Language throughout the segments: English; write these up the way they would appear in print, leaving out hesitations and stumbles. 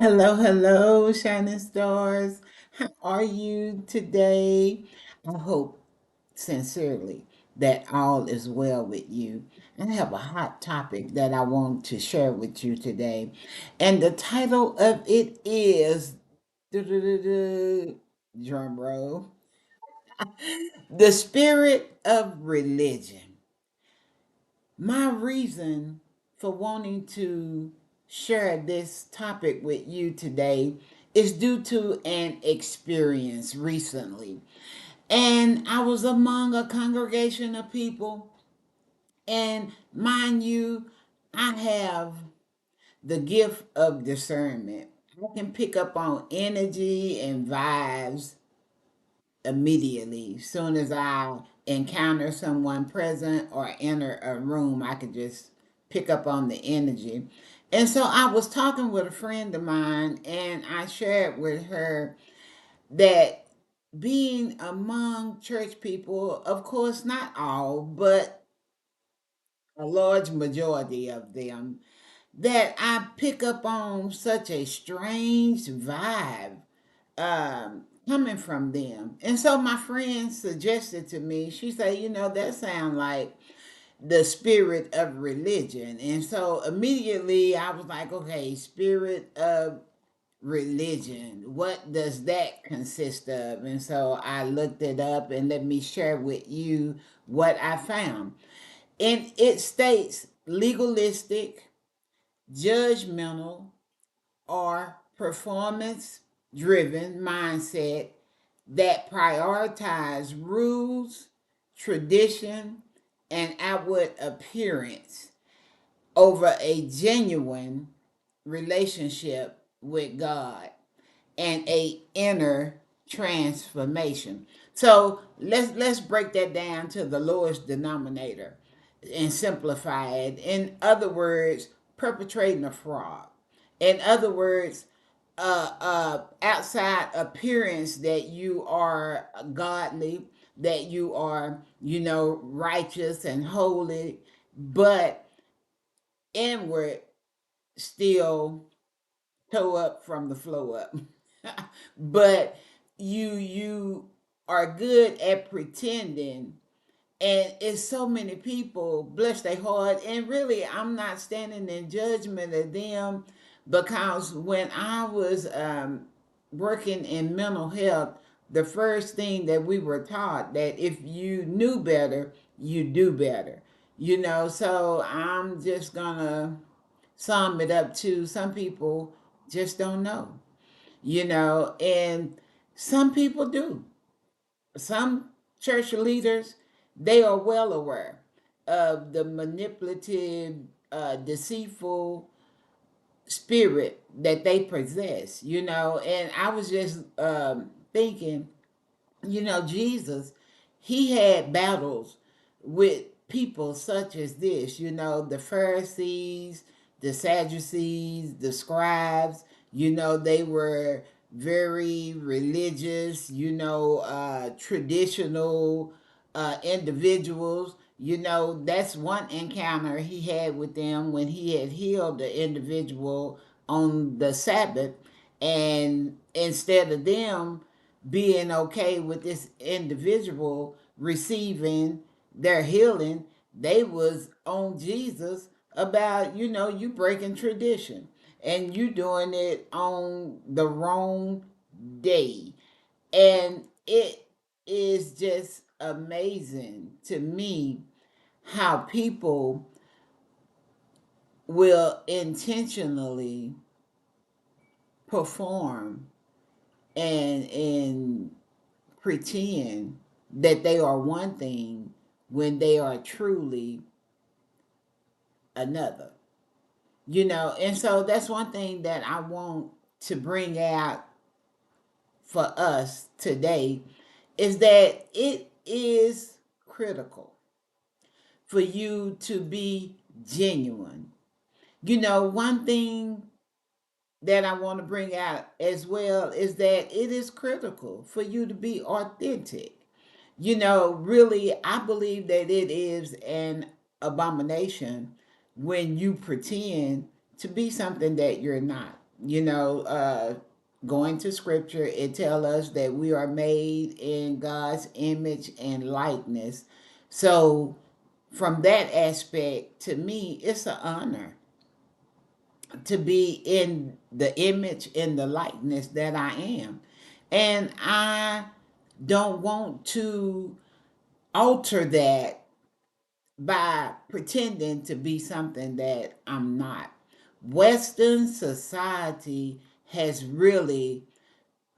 Hello, hello, shining stars. How are you today? I hope sincerely that all is well with you. I have a hot topic that I want to share with you today. And the title of it is drum roll, The Spirit of Religion. My reason for wanting to share this topic with you today is due to an experience recently. And I was among a congregation of people, and mind you, I have the gift of discernment. I can pick up on energy and vibes immediately. Soon as I encounter someone present or enter a room, I could just pick up on the energy. And so I was talking with a friend of mine, and I shared with her that being among church people, of course, not all, but a large majority of them, that I pick up on such a strange vibe coming from them. And so my friend suggested to me, she said, that sounds like the spirit of religion. And so immediately I was like, okay, spirit of religion. What does that consist of? And so I looked it up, and let me share with you what I found. And it states legalistic, judgmental, or performance driven mindset that prioritize rules, tradition, and outward appearance over a genuine relationship with God and a inner transformation. So let's break that down to the lowest denominator and simplify it. In other words, perpetrating a fraud. In other words, outside appearance that you are godly, that you are, righteous and holy, but inward still toe up from the flow up. But you are good at pretending, and it's so many people bless their heart, and really I'm not standing in judgment of them, because when I was working in mental health, the first thing that we were taught that if you knew better, you do better. So I'm just gonna sum it up to some people just don't know, and some people do. Some church leaders, they are well aware of the manipulative, deceitful spirit that they possess, and I was just thinking, Jesus, he had battles with people such as this, the Pharisees, the Sadducees, the scribes, they were very religious, traditional individuals. That's one encounter he had with them when he had healed the individual on the Sabbath. And instead of them being okay with this individual receiving their healing, they was on Jesus about, you breaking tradition and you doing it on the wrong day. And it is just amazing to me how people will intentionally perform and pretend that they are one thing when they are truly another. And so that's one thing that I want to bring out for us today, is that it is critical for you to be genuine. One thing that I want to bring out as well is that it is critical for you to be authentic. Really, I believe that it is an abomination when you pretend to be something that you're not. You know, going to scripture, it tells us that we are made in God's image and likeness. So, from that aspect, to me, it's an honor to be in the image and the likeness that I am. And I don't want to alter that by pretending to be something that I'm not. Western society has really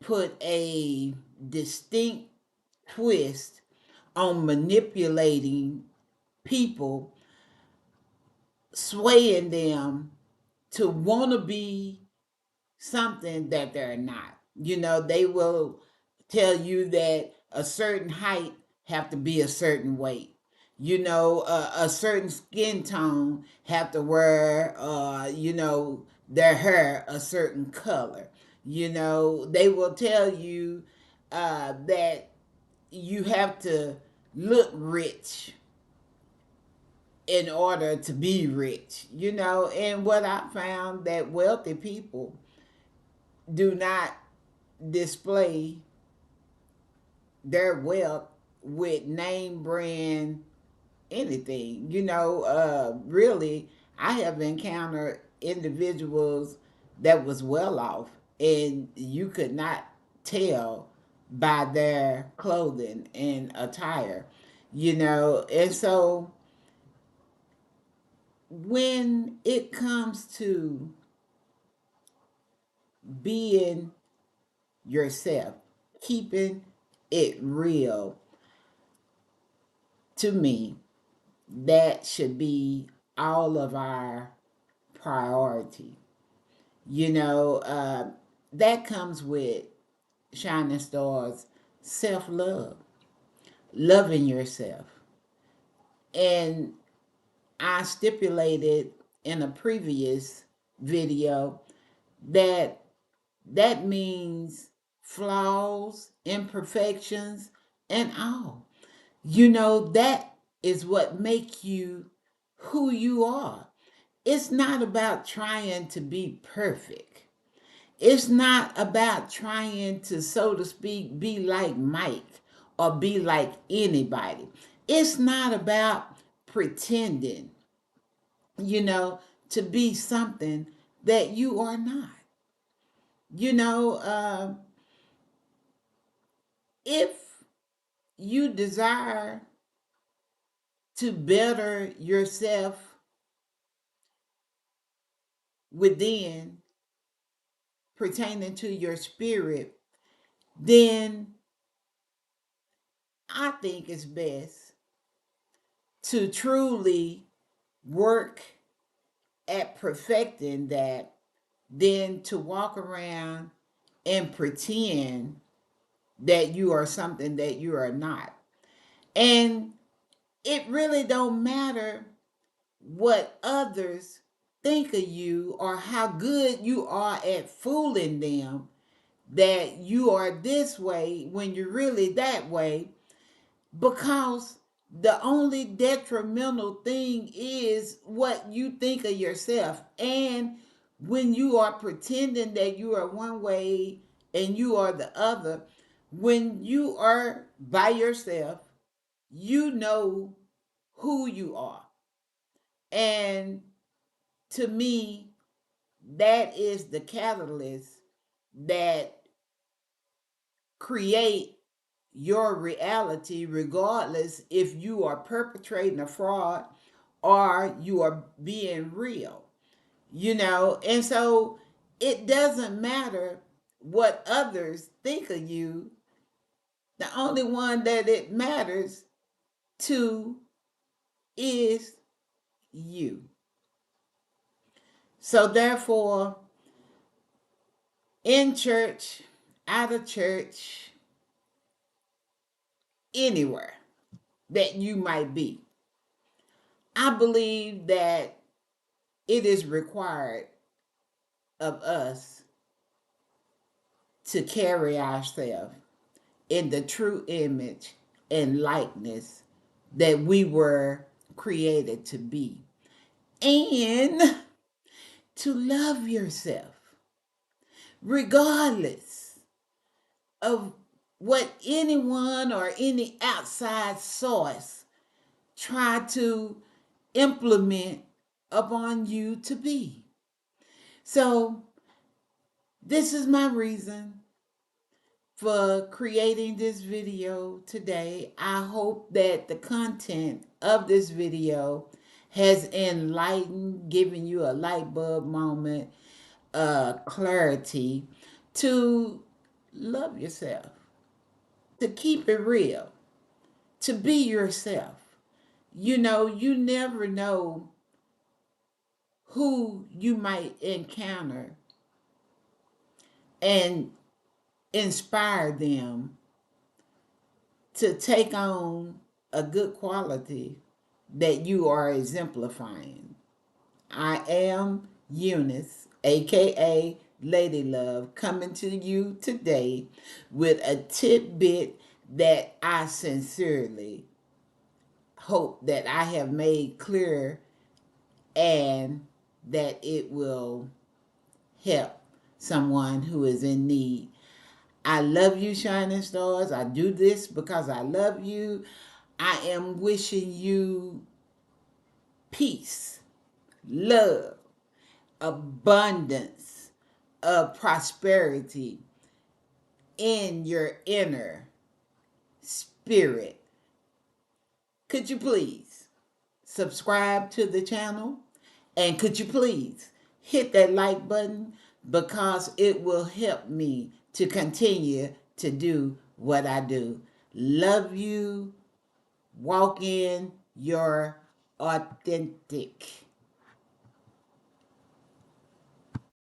put a distinct twist on manipulating people, swaying them to want to be something that they're not. You know, they will tell you that a certain height have to be a certain weight. You know, a certain skin tone have to wear, their hair a certain color. You know, they will tell you that you have to look rich in order to be rich. You know, and what I found that wealthy people do not display their wealth with name brand anything. You know, really, I have encountered individuals that was well off, and you could not tell by their clothing and attire. You know, and so when it comes to being yourself, keeping it real, to me, that should be all of our priority. You know, that comes with shining stars, self love, loving yourself. And I stipulated in a previous video that that means flaws, imperfections, and all. You know, that is what make you who you are. It's not about trying to be perfect. It's not about trying to, so to speak, be like Mike or be like anybody. It's not about pretending, you know, to be something that you are not. You know, if you desire to better yourself within, pertaining to your spirit, then I think it's best to truly work at perfecting that than to walk around and pretend that you are something that you are not. And it really don't matter what others think of you or how good you are at fooling them that you are this way when you're really that way, because the only detrimental thing is what you think of yourself. And when you are pretending that you are one way and you are the other, when you are by yourself, you know who you are. And to me, that is the catalyst that create your reality, regardless if you are perpetrating a fraud or you are being real, you know. And so it doesn't matter what others think of you. The only one that it matters to is you. So therefore, in church, out of church, anywhere that you might be, I believe that it is required of us to carry ourselves in the true image and likeness that we were created to be, and to love yourself. regardless of what anyone or any outside source try to implement upon you to be. So, this is my reason for creating this video today. I hope that the content of this video has enlightened, given you a light bulb moment, clarity to love yourself, to keep it real, to be yourself. You know, you never know who you might encounter and inspire them to take on a good quality that you are exemplifying. I am Eunice, aka Lady Love, coming to you today with a tidbit that I sincerely hope that I have made clear and that it will help someone who is in need. I love you, shining stars. I do this because I love you. I am wishing you peace, love, abundance of prosperity in your inner spirit. Could you please subscribe to the channel? And could you please hit that like button because it will help me to continue to do what I do. Love you. Walk in your authentic.